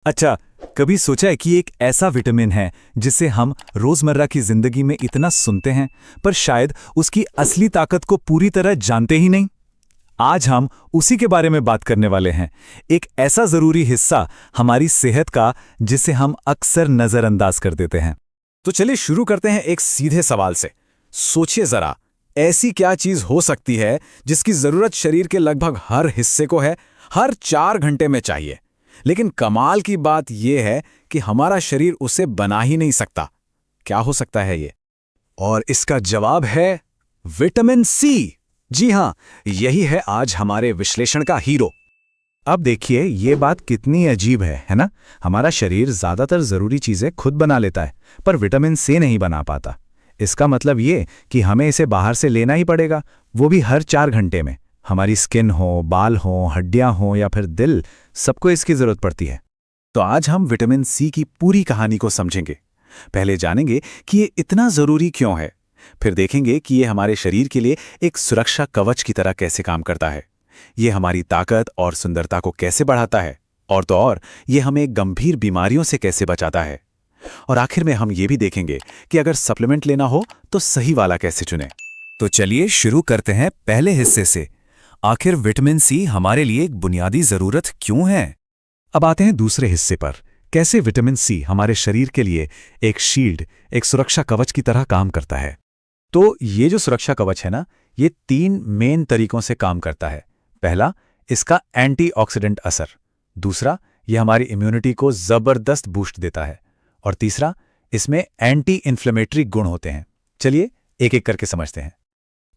अच्छा, कभी सोचा है कि एक ऐसा विटामिन है जिसे हम रोजमर्रा की जिंदगी में इतना सुनते हैं, पर शायद उसकी असली ताकत को पूरी तरह जानते ही नहीं? आज हम उसी के बारे में बात करने वाले हैं। एक ऐसा जरूरी हिस्सा हमारी सेहत का जिसे हम अक्सर नजरअंदाज कर देते हैं। तो चलिए शुरू करते हैं एक सीधे सवाल से। सोचिए जरा, ऐसी क्या चीज हो सकती है जिसकी जरूरत शरीर के लगभग हर हिस्से को है, हर 4 घंटे में चाहिए, लेकिन कमाल की बात यह है कि हमारा शरीर उसे बना ही नहीं सकता। क्या हो सकता है ये? और इसका जवाब है विटामिन सी। जी हां, यही है आज हमारे विश्लेषण का हीरो। अब देखिए ये बात कितनी अजीब है ना? हमारा शरीर ज्यादातर जरूरी चीजें खुद बना लेता है, पर विटामिन सी नहीं बना पाता। इसका मतलब ये कि हमें इसे बाहर से लेना ही पड़ेगा, वो भी हर 4 घंटे में। हमारी स्किन हो, बाल हो, हड्डियां हो या फिर दिल, सबको इसकी जरूरत पड़ती है। तो आज हम विटामिन सी की पूरी कहानी को समझेंगे। पहले जानेंगे कि ये इतना जरूरी क्यों है, फिर देखेंगे कि ये हमारे शरीर के लिए एक सुरक्षा कवच की तरह कैसे काम करता है, ये हमारी ताकत और सुंदरता को कैसे बढ़ाता है, और तो और ये हमें गंभीर बीमारियों से कैसे बचाता है। और आखिर में हम ये भी देखेंगे कि अगर सप्लीमेंट लेना हो तो सही वाला कैसे चुनें। तो चलिए शुरू करते हैं पहले हिस्से से। आखिर विटामिन सी हमारे लिए एक बुनियादी जरूरत क्यों है? अब आते हैं दूसरे हिस्से पर, कैसे विटामिन सी हमारे शरीर के लिए एक शील्ड, एक सुरक्षा कवच की तरह काम करता है। तो ये जो सुरक्षा कवच है ना, ये 3 मेन तरीकों से काम करता है। पहला, इसका एंटीऑक्सीडेंट असर। दूसरा, ये हमारी इम्यूनिटी को जबरदस्त बूस्ट देता है। और तीसरा, इसमें एंटी इन्फ्लेमेटरी गुण होते हैं। चलिए एक एक करके समझते हैं।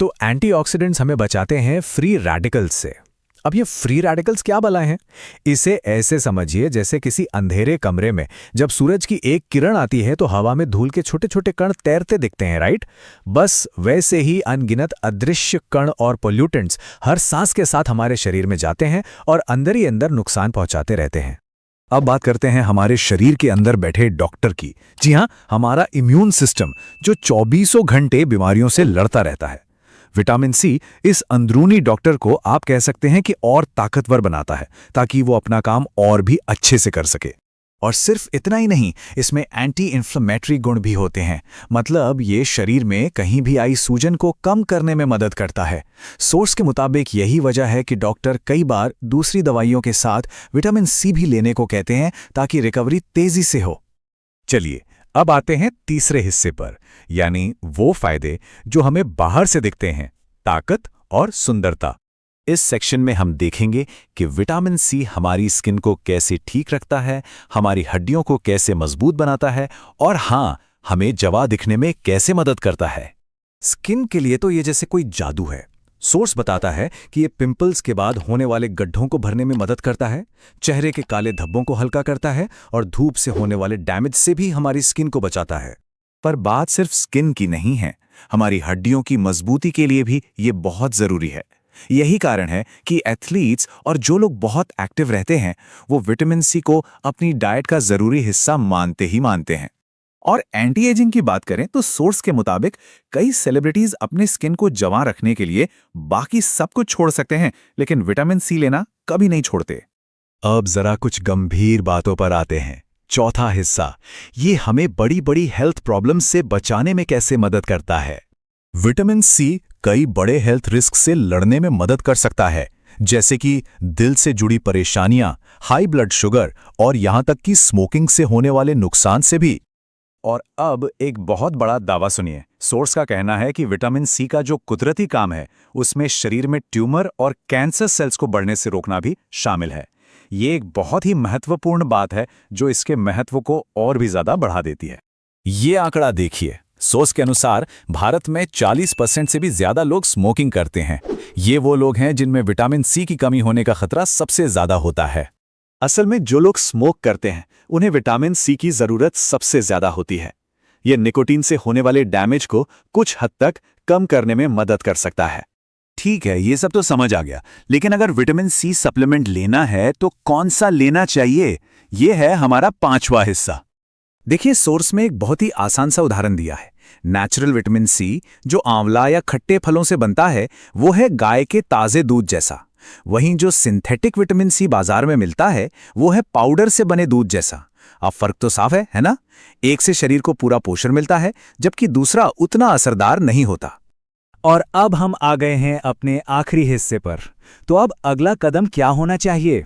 तो एंटीऑक्सीडेंट्स हमें बचाते हैं फ्री रेडिकल्स से। अब ये फ्री रेडिकल्स क्या भला हैं? इसे ऐसे समझिए जैसे किसी अंधेरे कमरे में जब सूरज की एक किरण आती है तो हवा में धूल के छोटे छोटे कण तैरते दिखते हैं, राइट? बस वैसे ही अनगिनत अदृश्य कण और पोल्यूटेंट्स हर सांस के साथ हमारे शरीर में जाते हैं और अंदर ही अंदर नुकसान पहुंचाते रहते हैं। अब बात करते हैं हमारे शरीर के अंदर बैठे डॉक्टर की। जी हां, हमारा इम्यून सिस्टम जो 24 घंटे बीमारियों से लड़ता रहता है। विटामिन सी इस अंदरूनी डॉक्टर को आप कह सकते हैं कि और ताकतवर बनाता है, ताकि वो अपना काम और भी अच्छे से कर सके। और सिर्फ इतना ही नहीं, इसमें एंटी इन्फ्लेमेटरी गुण भी होते हैं। मतलब ये शरीर में कहीं भी आई सूजन को कम करने में मदद करता है। सोर्स के मुताबिक यही वजह है कि डॉक्टर कई बार दूसरी दवाइयों के साथ विटामिन सी भी लेने को कहते हैं, ताकि रिकवरी तेजी से हो। चलिए अब आते हैं तीसरे हिस्से पर, यानी वो फायदे जो हमें बाहर से दिखते हैं, ताकत और सुंदरता। इस सेक्शन में हम देखेंगे कि विटामिन सी हमारी स्किन को कैसे ठीक रखता है, हमारी हड्डियों को कैसे मजबूत बनाता है, और हाँ, हमें जवां दिखने में कैसे मदद करता है। स्किन के लिए तो ये जैसे कोई जादू है। सोर्स बताता है कि ये पिंपल्स के बाद होने वाले गड्ढों को भरने में मदद करता है, चेहरे के काले धब्बों को हल्का करता है और धूप से होने वाले डैमेज से भी हमारी स्किन को बचाता है। पर बात सिर्फ स्किन की नहीं है, हमारी हड्डियों की मजबूती के लिए भी ये बहुत जरूरी है। यही कारण है कि एथलीट्स और जो लोग बहुत एक्टिव रहते हैं, वो विटामिन सी को अपनी डाइट का जरूरी हिस्सा मानते ही मानते हैं। और एंटी एजिंग की बात करें तो सोर्स के मुताबिक कई सेलिब्रिटीज अपने स्किन को जवां रखने के लिए बाकी सब कुछ छोड़ सकते हैं, लेकिन विटामिन सी लेना कभी नहीं छोड़ते। अब जरा कुछ गंभीर बातों पर आते हैं। चौथा हिस्सा, ये हमें बड़ी बड़ी हेल्थ प्रॉब्लम्स से बचाने में कैसे मदद करता है। विटामिन सी कई बड़े हेल्थ रिस्क से लड़ने में मदद कर सकता है, जैसे कि दिल से जुड़ी परेशानियां, हाई ब्लड शुगर और यहां तक कि स्मोकिंग से होने वाले नुकसान से भी। और अब एक बहुत बड़ा दावा सुनिए। सोर्स का कहना है कि विटामिन सी का जो कुदरती काम है, उसमें शरीर में ट्यूमर और कैंसर सेल्स को बढ़ने से रोकना भी शामिल है। ये एक बहुत ही महत्वपूर्ण बात है जो इसके महत्व को और भी ज्यादा बढ़ा देती है। ये आंकड़ा देखिए, सोर्स के अनुसार भारत में 40% से भी ज्यादा लोग स्मोकिंग करते हैं। ये वो लोग हैं जिनमें विटामिन सी की कमी होने का खतरा सबसे ज्यादा होता है। असल में जो लोग स्मोक करते हैं, उन्हें विटामिन सी की जरूरत सबसे ज्यादा होती है। ये निकोटीन से होने वाले डैमेज को कुछ हद तक कम करने में मदद कर सकता है। ठीक है, ये सब तो समझ आ गया, लेकिन अगर विटामिन सी सप्लीमेंट लेना है तो कौन सा लेना चाहिए? ये है हमारा 5वां हिस्सा। देखिए, सोर्स में एक बहुत ही आसान सा उदाहरण दिया है। नेचुरल विटामिन सी जो आंवला या खट्टे फलों से बनता है, वो है गाय के ताजे दूध जैसा। वहीं जो सिंथेटिक विटामिन सी बाजार में मिलता है वो है पाउडर से बने दूध जैसा। अब फर्क तो साफ है ना? एक से शरीर को पूरा पोषण मिलता है जबकि दूसरा उतना असरदार नहीं होता। और अब हम आ गए हैं अपने आखिरी हिस्से पर। तो अब अगला कदम क्या होना चाहिए?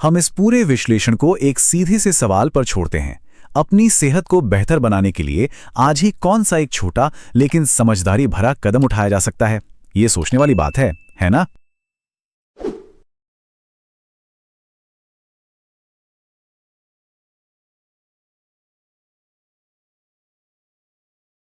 हम इस पूरे विश्लेषण को एक सीधे से सवाल पर छोड़ते हैं। अपनी सेहत को बेहतर बनाने के लिए आज ही कौन सा एक छोटा लेकिन समझदारी भरा कदम उठाया जा सकता है? ये सोचने वाली बात है ना?